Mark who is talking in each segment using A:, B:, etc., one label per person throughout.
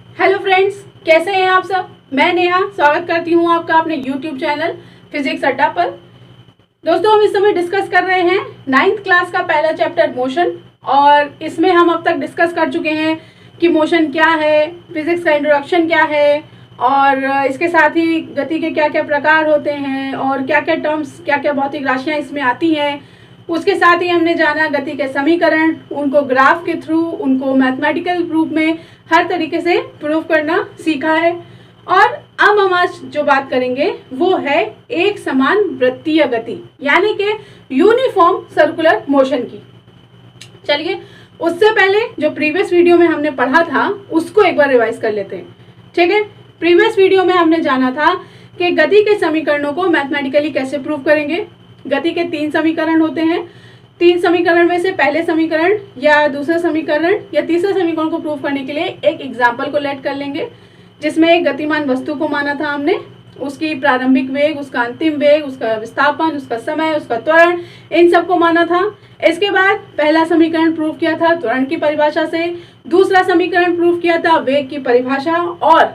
A: Hello friends, कैसे हैं आप सब। मैं नेहा स्वागत करती हूं आपका अपने यूट्यूब चैनल फिजिक्स अड्डा पर। दोस्तों, हम इस समय डिस्कस कर रहे हैं 9th क्लास का पहला चैप्टर मोशन। और इसमें हम अब तक डिस्कस कर चुके हैं कि मोशन क्या है, फिजिक्स का इंट्रोडक्शन क्या है, और इसके साथ ही गति के क्या क्या प्रकार होते हैं और क्या क्या टर्म्स, क्या क्या भौतिक राशियाँ इसमें आती हैं। उसके साथ ही हमने जाना गति के समीकरण, उनको ग्राफ के थ्रू, उनको मैथमेटिकल प्रूफ में हर तरीके से प्रूव करना सीखा है। और अब हम आज जो बात करेंगे वो है एक समान वृत्तीय गति, यानी कि यूनिफॉर्म सर्कुलर मोशन की। चलिए, उससे पहले जो प्रीवियस वीडियो में हमने पढ़ा था उसको एक बार रिवाइज कर लेते हैं। ठीक है, प्रीवियस वीडियो में हमने जाना था कि गति के समीकरणों को मैथमेटिकली कैसे प्रूव करेंगे। गति के 3 समीकरण होते हैं। 3 समीकरण में से पहले समीकरण या दूसरा समीकरण या तीसरा समीकरण को प्रूव करने के लिए एक एग्जाम्पल को लेट कर लेंगे, जिसमें एक गतिमान वस्तु को माना था हमने, उसकी प्रारंभिक वेग, उसका अंतिम वेग, उसका विस्थापन, उसका समय, उसका त्वरण, इन सबको माना था। इसके बाद पहला समीकरण प्रूव किया था त्वरण की परिभाषा से, दूसरा समीकरण प्रूव किया था वेग की परिभाषा, और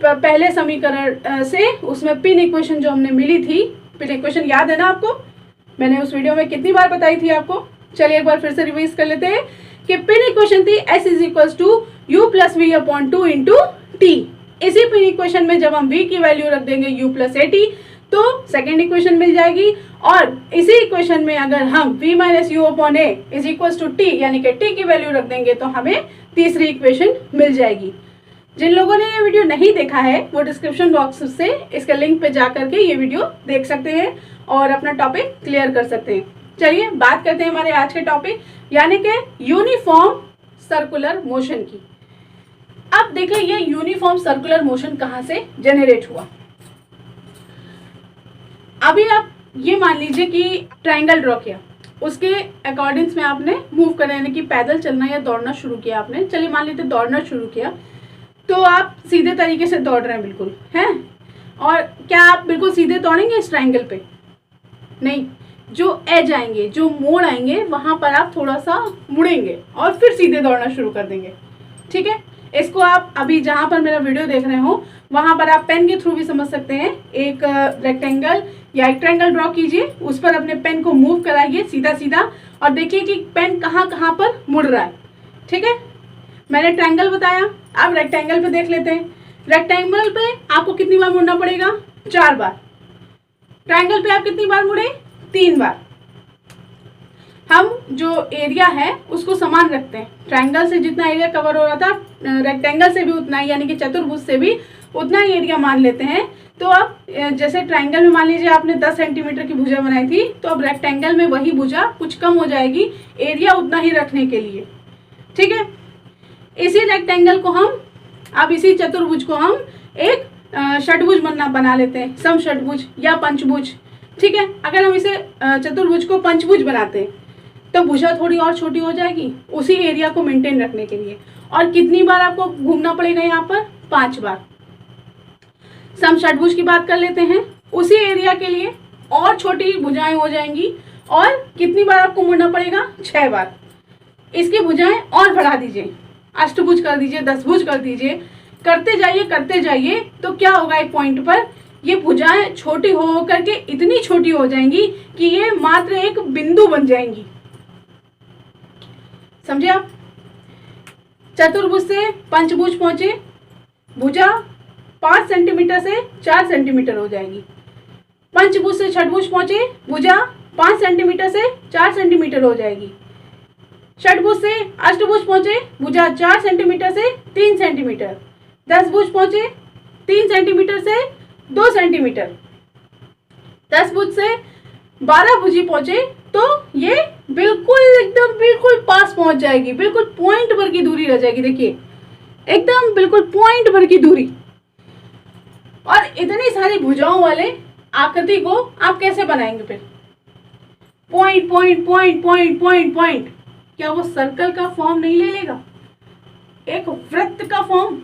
A: पहले समीकरण से उसमें पिन इक्वेशन जो हमने मिली थी, पिन इक्वेशन याद है ना आपको, मैंने उस वीडियो में कितनी बार बताई थी आपको। चलिए एक बार फिर से रिवाइज कर लेते हैं कि पिन इक्वेशन थी S = U + V/2 × T। इसी पिन इक्वेशन में जब हम V की वैल्यू रख देंगे U + AT तो सेकेंड इक्वेशन मिल जाएगी। और इसी इक्वेशन में अगर हम V - U/A = T यानी कि T की वैल्यू रख देंगे तो हमें तीसरी इक्वेशन मिल जाएगी। जिन लोगों ने ये वीडियो नहीं देखा है वो डिस्क्रिप्शन बॉक्स से इसके लिंक पे जा करके ये वीडियो देख सकते हैं और अपना टॉपिक क्लियर कर सकते हैं। चलिए बात करते हैं हमारे आज के टॉपिक यानी कि यूनिफॉर्म सर्कुलर मोशन की। अब देखिए, ये यूनिफॉर्म सर्कुलर मोशन कहाँ से जनरेट हुआ। अभी आप ये मान लीजिए कि ट्रायंगल ड्रॉ किया, उसके अकॉर्डिंग्स में आपने मूव करना यानी कि पैदल चलना या दौड़ना शुरू किया आपने। चलिए मान लीजिए दौड़ना शुरू किया, तो आप सीधे तरीके से दौड़ रहे हैं बिल्कुल, हैं। और क्या आप बिल्कुल सीधे दौड़ेंगे इस ट्रायंगल पे? नहीं, जो एज आएंगे, जो मोड़ आएंगे, वहां पर आप थोड़ा सा मुड़ेंगे और फिर सीधे दौड़ना शुरू कर देंगे। ठीक है, इसको आप अभी जहां पर मेरा वीडियो देख रहे हो वहां पर आप पेन के थ्रू भी समझ सकते हैं। एक रेक्टेंगल या एक ट्रायंगल ड्रॉ कीजिए, उस पर अपने पेन को मूव कराइए सीधा सीधा और देखिए कि पेन कहाँ कहाँ पर मुड़ रहा है। ठीक है, मैंने ट्रायंगल बताया, अब रेक्टेंगल पे देख लेते हैं। रेक्टेंगल पे आपको कितनी बार मुड़ना पड़ेगा? 4 बार। ट्रायंगल पे आप कितनी बार मुड़े? 3 बार। हम जो एरिया है उसको समान रखते हैं। ट्रायंगल से जितना एरिया कवर हो रहा था रेक्टेंगल से भी उतना ही, यानी कि चतुर्भुज से भी उतना ही एरिया मान लेते हैं। तो अब जैसे ट्रायंगल में मान लीजिए आपने 10 सेंटीमीटर की भुजा बनाई थी, तो अब रेक्टेंगल में वही भुजा कुछ कम हो जाएगी एरिया उतना ही रखने के लिए। ठीक है, इसी रेक्टेंगल को हम, अब इसी चतुर्भुज को हम एक षटभुज बना लेते हैं, सम षटभुज या पंचभुज। ठीक है, अगर हम इसे चतुर्भुज को पंचभुज बनाते हैं तो भुजा थोड़ी और छोटी हो जाएगी उसी एरिया को मेंटेन रखने के लिए। और कितनी बार आपको घूमना पड़ेगा यहाँ पर? 5 बार। सम षटभुज की बात कर लेते हैं, उसी एरिया के लिए और छोटी भुजाएं हो जाएंगी और कितनी बार आपको मुड़ना पड़ेगा? 6 बार। इसकी भुजाएं और बढ़ा दीजिए, अष्टभुज कर दीजिए, 10 भुज कर दीजिए, करते जाइए तो क्या होगा, एक पॉइंट पर ये भुजाएं छोटी हो करके इतनी छोटी हो जाएंगी कि ये मात्र एक बिंदु बन जाएंगी। समझे आप? चतुर्भुज से पंचभुज पहुंचे, भुजा 5 सेंटीमीटर से 4 सेंटीमीटर हो जाएगी। पंचभुज से षटभुज पहुंचे, भुजा 5 सेंटीमीटर से 4 सेंटीमीटर हो जाएगी। षटभुज से अष्टभुज पहुंचे, भुजा 4 सेंटीमीटर से 3 सेंटीमीटर। 10 भुज पहुंचे, 3 सेंटीमीटर से 2 सेंटीमीटर। 10 भुज से 12 भुजी पहुंचे तो ये बिल्कुल एकदम बिल्कुल पास पहुंच जाएगी, बिल्कुल पॉइंट भर की दूरी रह जाएगी। देखिए, एकदम बिल्कुल पॉइंट भर की दूरी। और इतनी सारी भुजाओं वाले आकृति को आप कैसे बनाएंगे फिर? Point point point point point point, क्या वो सर्कल का फॉर्म नहीं ले लेगा? एक वृत्त का फॉर्म।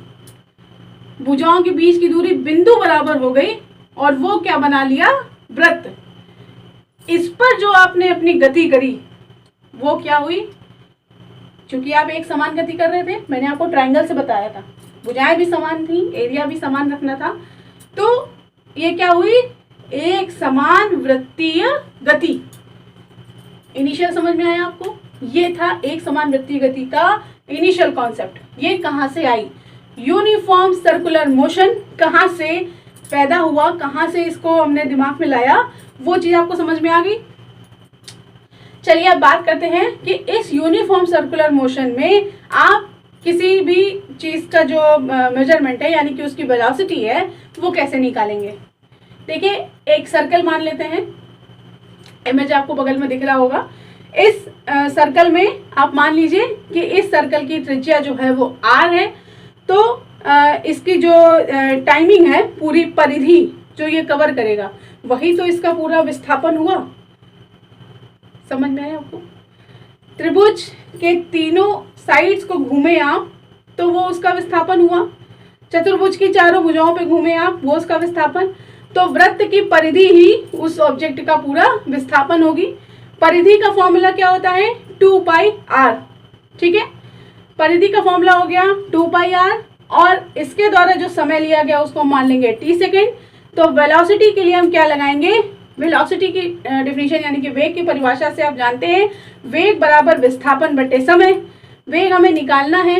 A: भुजाओं के बीच की दूरी बिंदु बराबर हो गई और वो क्या बना लिया? वृत्त। इस पर जो आपने अपनी गति करी वो क्या हुई? क्योंकि आप एक समान गति कर रहे थे, मैंने आपको ट्रायंगल से बताया था। भुजाएं भी समान थी, एरिया भी समान रखना था। तो ये क्या हुई, एक समान वृत्तीय गति। इनिशियल समझ में आया आपको, ये था एक समान वृत्तीय गति का इनिशियल कॉन्सेप्ट। ये कहाँ से आई, यूनिफॉर्म सर्कुलर मोशन कहाँ से पैदा हुआ, कहाँ से इसको हमने दिमाग में लाया, वो चीज आपको समझ में आ गई। चलिए अब बात करते हैं कि इस यूनिफॉर्म सर्कुलर मोशन में आप किसी भी चीज का जो मेजरमेंट है यानी कि उसकी वेलोसिटी है वो कैसे निकालेंगे। देखिए एक सर्कल मान लेते हैं, इमेज आपको बगल में दिख रहा होगा। इस सर्कल में आप मान लीजिए कि इस सर्कल की त्रिज्या जो है वो r है, तो इसकी जो टाइमिंग है, पूरी परिधि जो ये कवर करेगा, वही तो इसका पूरा विस्थापन हुआ। समझ में आया आपको, त्रिभुज के तीनों साइड्स को घूमे आप तो वो उसका विस्थापन हुआ, चतुर्भुज की चारों भुजाओं पे घूमे आप, वो उसका विस्थापन। तो वृत्त की परिधि ही उस ऑब्जेक्ट का पूरा विस्थापन होगी। परिधि का फॉर्मूला क्या होता है, 2 पाई r। ठीक है, परिधि का फॉर्मूला हो गया 2 पाई r, और इसके द्वारा जो समय लिया गया उसको मान लेंगे t सेकेंड। तो वेलोसिटी के लिए हम क्या लगाएंगे, वेलोसिटी की डेफिनेशन यानी कि वेग की परिभाषा से आप जानते हैं, वेग बराबर विस्थापन बटे समय। वेग हमें निकालना है,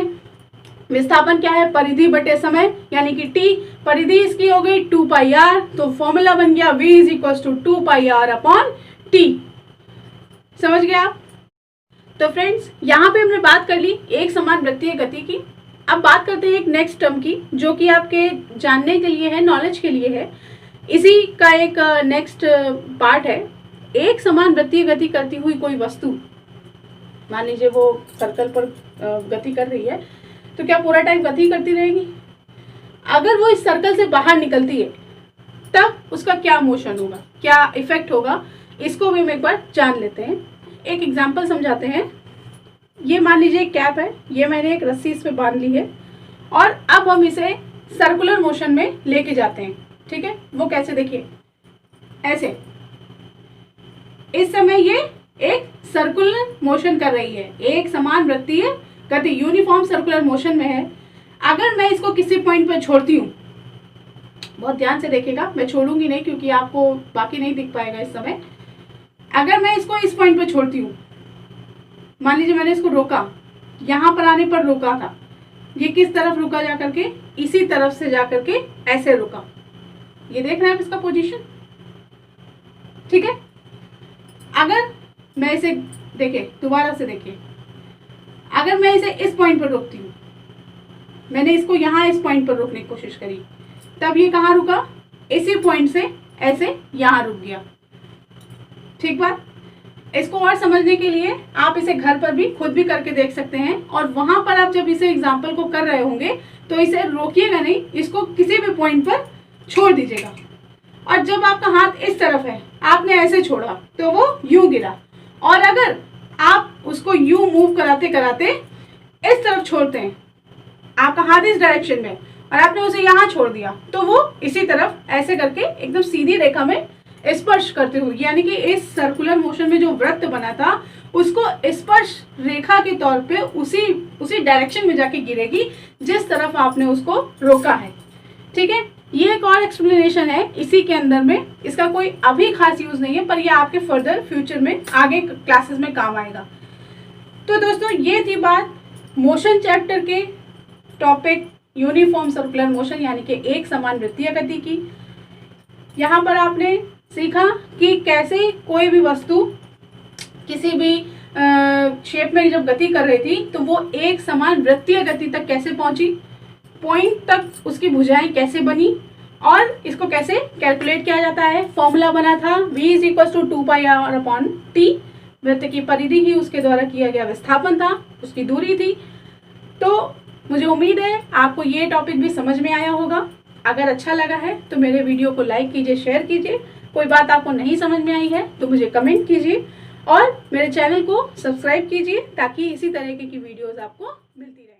A: विस्थापन क्या है, परिधि बटे समय यानी कि t। परिधि इसकी हो गई 2 पाई r, तो फॉर्मूला बन गया v = 2 पाई r अपॉन t। समझ गए आप। तो फ्रेंड्स यहाँ पे हमने बात कर ली एक समान वृत्तीय गति की। अब बात करते हैं एक नेक्स्ट टर्म की, जो कि आपके जानने के लिए है, नॉलेज के लिए है। इसी का एक नेक्स्ट पार्ट है, एक समान वृत्तीय गति करती हुई कोई वस्तु, मान लीजिए वो सर्कल पर गति कर रही है, तो क्या पूरा टाइम गति करती रहेगी? अगर वो इस सर्कल से बाहर निकलती है तब उसका क्या मोशन होगा, क्या इफेक्ट होगा, इसको भी हम एक बार जान लेते हैं। एक एग्जांपल समझाते हैं। ये मान लीजिए कैप है, ये मैंने एक रस्सी इस पे बांध ली है, और अब हम इसे सर्कुलर मोशन में लेके जाते हैं। ठीक है, वो कैसे, देखिए ऐसे। इस समय ये एक सर्कुलर मोशन कर रही है, एक समान वृत्तीय गति, यूनिफॉर्म सर्कुलर मोशन में है। अगर मैं इसको किसी पॉइंट पर छोड़ती हूँ, बहुत ध्यान से देखिएगा, मैं छोड़ूंगी नहीं क्योंकि आपको बाकी नहीं दिख पाएगा इस समय। अगर मैं इसको इस पॉइंट पर छोड़ती हूँ, मान लीजिए मैंने इसको रोका, यहाँ पर आने पर रोका था, ये किस तरफ रुका, जा करके इसी तरफ से जा करके ऐसे रुका। ये देख रहे हैं आप इसका पोजीशन। ठीक है, अगर मैं इसे देखिए, दोबारा से देखिए, अगर मैं इसे इस पॉइंट पर रोकती हूँ, मैंने इसको यहाँ इस पॉइंट पर रोकने की कोशिश करी, तब ये कहाँ रुका, इसी पॉइंट से ऐसे यहाँ रुक गया। ठीक बात। इसको और समझने के लिए आप इसे घर पर भी खुद भी करके देख सकते हैं, और वहां पर आप जब इसे एग्जाम्पल को कर रहे होंगे तो इसे रोकिएगा नहीं, इसको किसी भी पॉइंट पर छोड़ दीजिएगा। और जब आपका हाथ इस तरफ है, आपने ऐसे छोड़ा तो वो यूं गिरा, और अगर आप उसको यूं मूव कराते कराते इस तरफ छोड़ते हैं, आपका हाथ इस डायरेक्शन में, और आपने उसे यहाँ छोड़ दिया, तो वो इसी तरफ ऐसे करके एकदम सीधी रेखा में स्पर्श करते हुए, यानी कि इस सर्कुलर मोशन में जो वृत्त बना था उसको स्पर्श रेखा के तौर पे उसी डायरेक्शन में जाके गिरेगी जिस तरफ आपने उसको रोका है। ठीक है, ये एक और एक्सप्लेनेशन है इसी के अंदर में, इसका कोई अभी खास यूज नहीं है, पर ये आपके फर्दर फ्यूचर में आगे क्लासेस में काम आएगा। तो दोस्तों ये थी बात मोशन चैप्टर के टॉपिक यूनिफॉर्म सर्कुलर मोशन यानी कि एक समान वृत्तीय गति की। यहाँ पर आपने सीखा कि कैसे कोई भी वस्तु किसी भी शेप में जब गति कर रही थी तो वो एक समान वृत्तीय गति तक कैसे पहुंची, पॉइंट तक उसकी भुजाएं कैसे बनी, और इसको कैसे कैलकुलेट किया जाता है। फॉर्मूला बना था v = 2 पाई r अपॉन t। वृत्त की परिधि ही उसके द्वारा किया गया विस्थापन था, उसकी दूरी थी। तो मुझे उम्मीद है आपको ये टॉपिक भी समझ में आया होगा। अगर अच्छा लगा है तो मेरे वीडियो को लाइक कीजिए, शेयर कीजिए। कोई बात आपको नहीं समझ में आई है तो मुझे कमेंट कीजिए, और मेरे चैनल को सब्सक्राइब कीजिए ताकि इसी तरीके की वीडियोस आपको मिलती रहे।